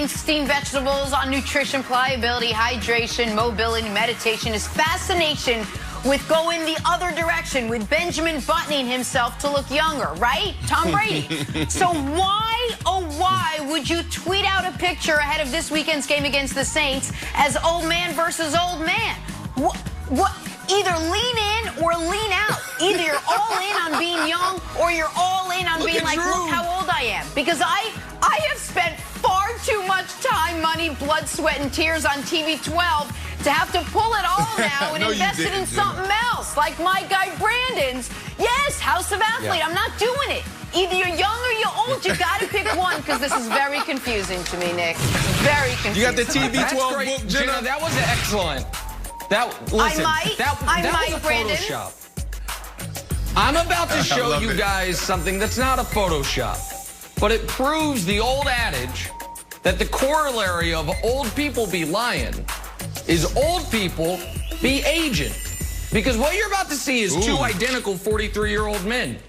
Steamed vegetables on nutrition, pliability, hydration, mobility, meditation. His fascination with going the other direction, with Benjamin buttoning himself to look younger, right? Tom Brady. So why, oh why, would you tweet out a picture ahead of this weekend's game against the Saints as old man versus old man? What? Either lean in or lean out. Either you're all in on being young or you're all in on being like, look how old I am. Because I have spent far too much time, money, blood, sweat, and tears on TV 12 to have to pull it all now and invest it in something else. Like my guy Brandon's. Yes, House of Athlete. I'm not doing it. Either you're young or you're old. You got to pick one because this is very confusing to me, Nick. Very confusing. You got the TV 12 book, Jenna, that was excellent. Listen, that was a Photoshop. I'm about to show you guys something that's not a Photoshop, but it proves the old adage that the corollary of old people be lying is old people be aging. Because what you're about to see is two identical 43-year-old men.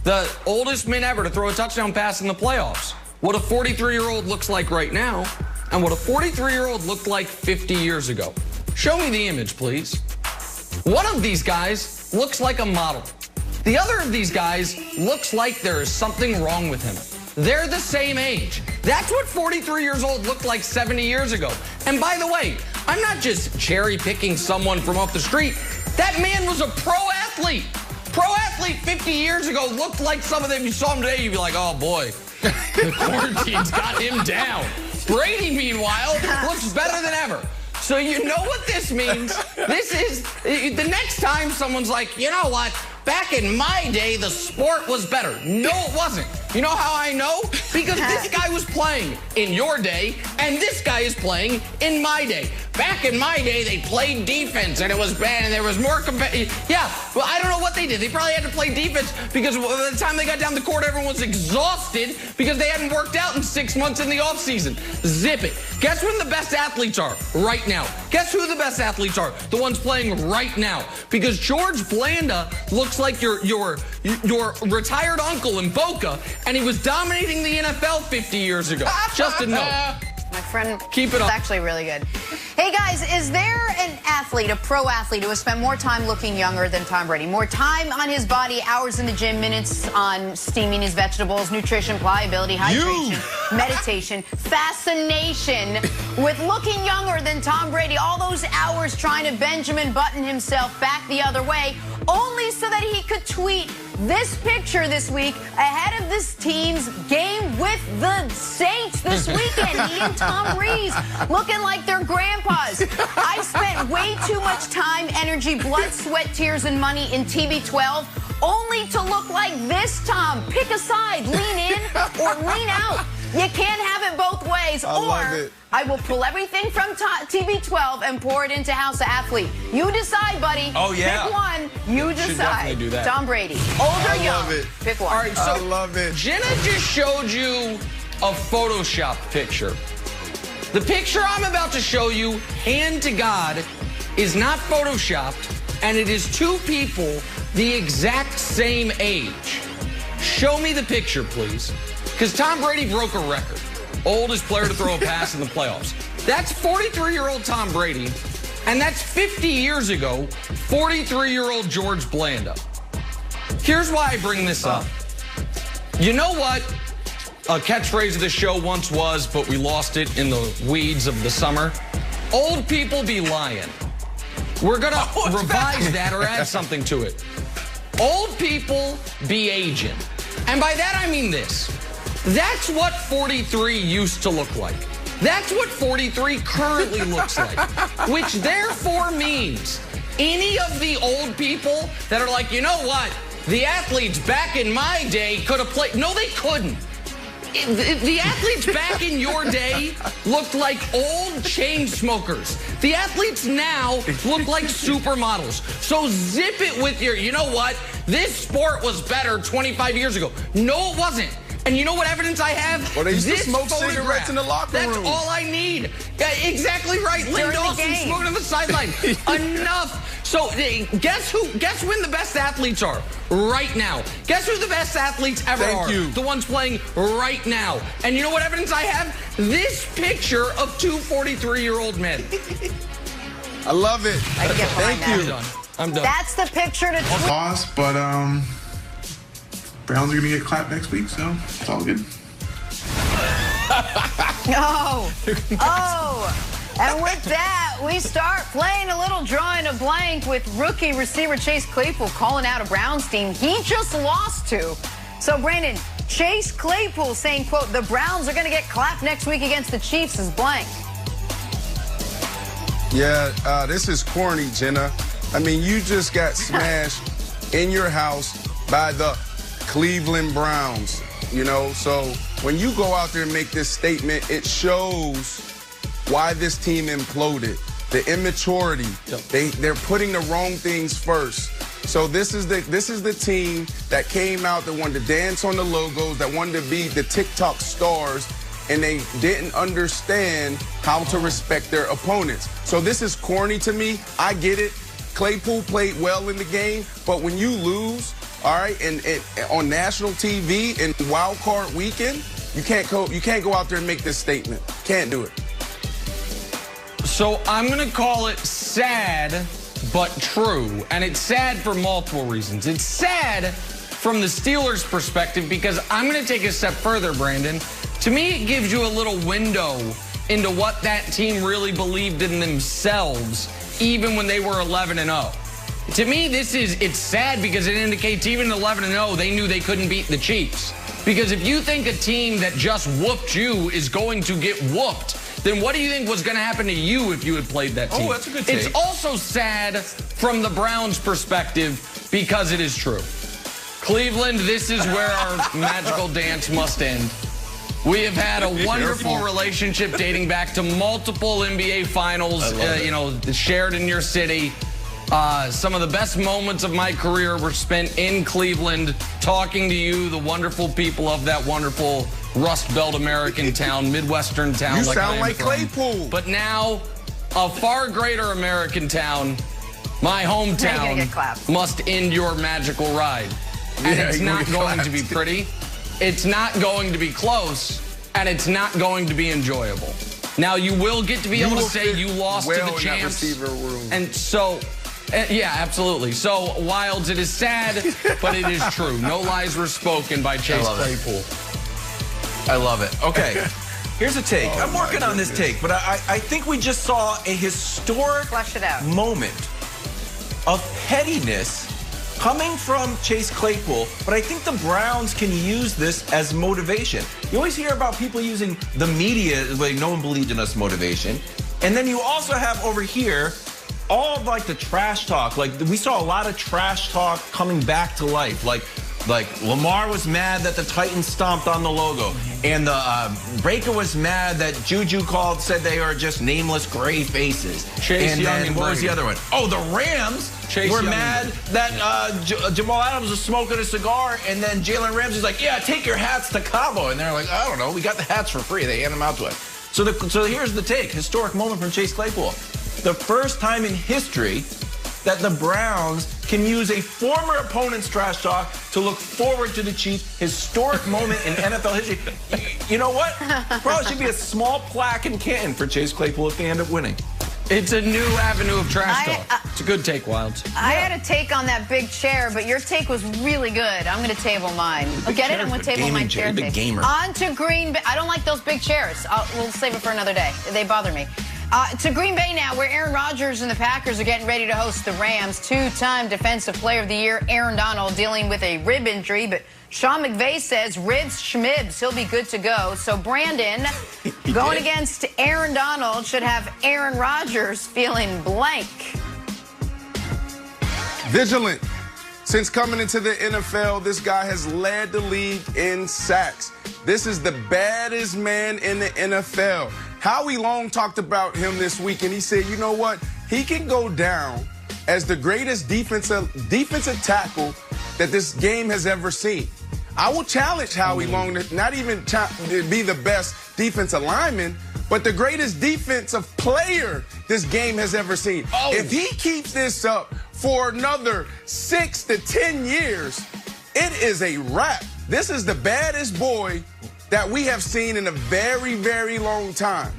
The oldest men ever to throw a touchdown pass in the playoffs. What a 43-year-old looks like right now, and what a 43-year-old looked like 50 years ago. Show me the image, please. One of these guys looks like a model. The other of these guys looks like there is something wrong with him. They're the same age. That's what 43 years old looked like 70 years ago. And by the way, I'm not just cherry picking someone from off the street. That man was a pro athlete. Pro athlete 50 years ago looked like some of them. You saw him today, you'd be like, oh boy, the quarantine's got him down. Brady, meanwhile, looks better than ever. So you know what this means? This is, the next time someone's like, you know what? Back in my day, the sport was better. No, it wasn't. You know how I know? Because this guy was playing in your day, and this guy is playing in my day. Back in my day, they played defense, and it was bad, and there was more Yeah, well, I don't know what they did. They probably had to play defense because by the time they got down the court, everyone was exhausted because they hadn't worked out in 6 months in the offseason. Zip it. Guess when the best athletes are? Right now. Guess who the best athletes are? The ones playing right now. Because George Blanda looks like your retired uncle in Boca, and he was dominating the NFL 50 years ago. Just a note. My friend, keep it up. It's actually really good. Hey guys, is there an athlete, a pro athlete, who has spent more time looking younger than Tom Brady? More time on his body, hours in the gym, minutes on steaming his vegetables, nutrition, pliability, hydration, meditation, fascination with looking younger than Tom Brady. All those hours trying to Benjamin button himself back the other way, only so that he could tweet this picture this week ahead of this team's game with the Saints this weekend. He and Tom Rees looking like their grandpas. I spent way too much time, energy, blood, sweat, tears, and money in TB12 only to look like this, Tom. Pick a side, lean in or lean out. You can't have it both ways. Or I will pull everything from TB12 and pour it into House of Athlete. You decide, buddy. Oh, yeah. Pick one. You decide. Should definitely do that. Tom Brady. Old or young? Pick one. All right, so I love it. Jenna just showed you a Photoshop picture. The picture I'm about to show you, hand to God, is not Photoshopped, and it is two people the exact same age. Show me the picture, please. Because Tom Brady broke a record. Oldest player to throw a pass in the playoffs. That's 43-year-old Tom Brady, and that's 50 years ago, 43-year-old George Blanda. Here's why I bring this up. You know what a catchphrase of the show once was, but we lost it in the weeds of the summer? Old people be lying. We're going to revise that or add something to it. Old people be aging. And by that I mean this. That's what 43 used to look like. That's what 43 currently looks like. Which therefore means any of the old people that are like, you know what? The athletes back in my day could have played. No, they couldn't. The athletes back in your day looked like old chain smokers. The athletes now look like supermodels. So zip it with your, you know what? This sport was better 25 years ago. No, it wasn't. And you know what evidence I have? Well, they used to smoke photograph. cigarettes in the locker room. That's all I need. Yeah, exactly right. Lynn Dawson smoking on the sideline. Enough. So guess when the best athletes are? Right now. Guess who the best athletes ever are? Thank you. The ones playing right now. And you know what evidence I have? This picture of two 43-year-old men. I love it. I can get behind Thank you. I'm done. That's the picture to tweet. Loss, but Browns are going to get clapped next week, so it's all good. And with that, we start playing a little drawing a blank with rookie receiver Chase Claypool calling out a Browns team he just lost to. So, Brandon, Chase Claypool saying, quote, the Browns are going to get clapped next week against the Chiefs is blank. Yeah, this is corny, Jenna. I mean, you just got smashed in your house by the Cleveland Browns, you know? So when you go out there and make this statement, it shows why this team imploded. The immaturity. They're putting the wrong things first. So this is the team that came out that wanted to dance on the logos, that wanted to be the TikTok stars, and they didn't understand how to respect their opponents. So this is corny to me. I get it. Claypool played well in the game, but when you lose, all right, and on national TV in wild card weekend, you can't go out there and make this statement. Can't do it. So I'm going to call it sad, but true. And it's sad for multiple reasons. It's sad from the Steelers' perspective because I'm going to take a step further, Brandon. To me, it gives you a little window into what that team really believed in themselves, even when they were 11-0. To me, it's sad because it indicates even 11-0, they knew they couldn't beat the Chiefs. Because if you think a team that just whooped you is going to get whooped, then what do you think was going to happen to you if you had played that team? Oh, that's a good take. It's also sad from the Browns' perspective because it is true. Cleveland, this is where our magical dance must end. We have had a wonderful relationship dating back to multiple NBA finals, shared in your city. Some of the best moments of my career were spent in Cleveland, talking to you, the wonderful people of that wonderful Rust Belt American town, Midwestern town. You sound like Claypool. But now, a far greater American town, my hometown, must end your magical ride. And it's not going to be pretty. It's not going to be close, and it's not going to be enjoyable. Now, you will get to be able to say you lost to the champs. And so, yeah, absolutely. So, Wilds, it is sad, but it is true. No lies were spoken by Chase Claypool. I love it. Okay, here's a take. I'm working on this take, but I think we just saw a historic moment of pettiness coming from Chase Claypool, but I think the Browns can use this as motivation. You always hear about people using the media, like no one believed in us motivation. And then you also have over here all of like the trash talk. Like we saw a lot of trash talk coming back to life. Like Lamar was mad that the Titans stomped on the logo. And the Breaker was mad that Juju said they are just nameless gray faces. Chase Young and what was the other one? Oh, the Rams were mad that Jamal Adams was smoking a cigar, and then Jalen Ramsey's like, yeah, take your hats to Cabo. And they're like, I don't know, we got the hats for free. They hand them out to us. So here's the take. Historic moment from Chase Claypool. The first time in history that the Browns can use a former opponent's trash talk to look forward to the Chiefs. Historic moment in NFL history. You know what? Probably should be a small plaque in Canton for Chase Claypool if they end up winning. It's a new avenue of trash talk. It's a good take, Wilds. I had a take on that big chair, but your take was really good. I'm going to table mine. Get it? I'm going to table my chair. Big gamer. On to Green Bay. I don't like those big chairs. We'll save it for another day. They bother me. To Green Bay now, where Aaron Rodgers and the Packers are getting ready to host the Rams. Two-time Defensive Player of the Year, Aaron Donald, dealing with a rib injury, but Sean McVay says ribs schmibs, he'll be good to go. So Brandon, going against Aaron Donald, should have Aaron Rodgers feeling blank. Vigilant. Since coming into the NFL, this guy has led the league in sacks. This is the baddest man in the NFL. Howie Long talked about him this week, and he said, you know what? He can go down as the greatest defensive tackle that this game has ever seen. I will challenge Howie Long to not even to be the best defensive lineman, but the greatest defensive player this game has ever seen. If he keeps this up, for another 6 to 10 years, it is a wrap. This is the baddest boy that we have seen in a very, very long time.